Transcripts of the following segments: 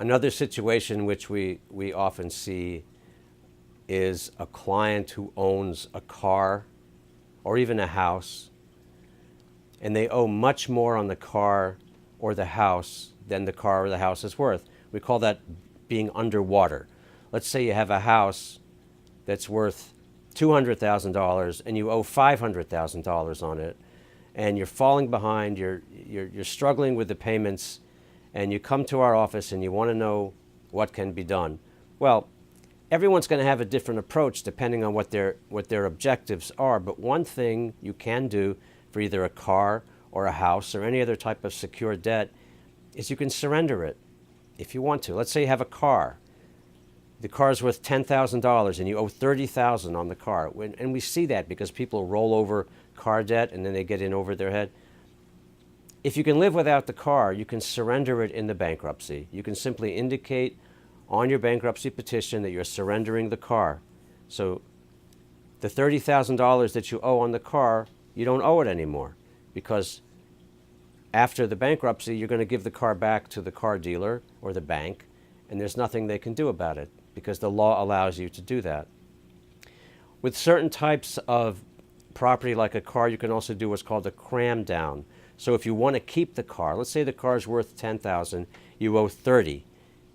Another situation which we often see is a client who owns a car or even a house, and they owe much more on the car or the house than the car or the house is worth. We call that being underwater. Let's say you have a house that's worth $200,000 and you owe $500,000 on it, and you're falling behind, you're struggling with the payments, and you come to our office and you want to know what can be done. Well, everyone's going to have a different approach depending on what their objectives are, but one thing you can do for either a car or a house or any other type of secured debt is you can surrender it if you want to. Let's say you have a car. The car is worth $10,000 and you owe $30,000 on the car. And we see that because people roll over car debt and then they get in over their head. If you can live without the car, you can surrender it in the bankruptcy. You can simply indicate on your bankruptcy petition that you're surrendering the car. So the $30,000 that you owe on the car, you don't owe it anymore, because after the bankruptcy, you're going to give the car back to the car dealer or the bank, and there's nothing they can do about it because the law allows you to do that. With certain types of property like a car, you can also do what's called a cram down. So if you want to keep the car, let's say the car is worth $10,000, you owe $30,000.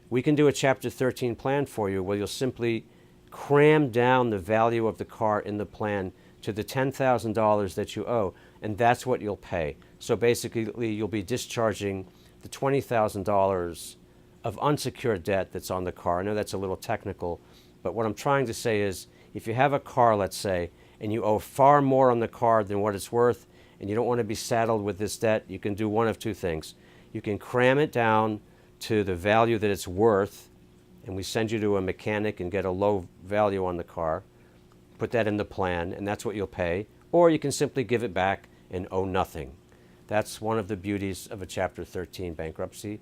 We can do a Chapter 13 plan for you where you'll simply cram down the value of the car in the plan to the $10,000 that you owe, and that's what you'll pay. So basically, you'll be discharging the $20,000 of unsecured debt that's on the car. I know that's a little technical, but what I'm trying to say is if you have a car, let's say, and you owe far more on the car than what it's worth, and you don't want to be saddled with this debt, you can do one of two things. You can cram it down to the value that it's worth, and we send you to a mechanic and get a low value on the car, put that in the plan, and that's what you'll pay. Or you can simply give it back and owe nothing. That's one of the beauties of a Chapter 13 bankruptcy,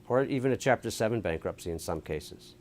or even a Chapter 7 bankruptcy in some cases.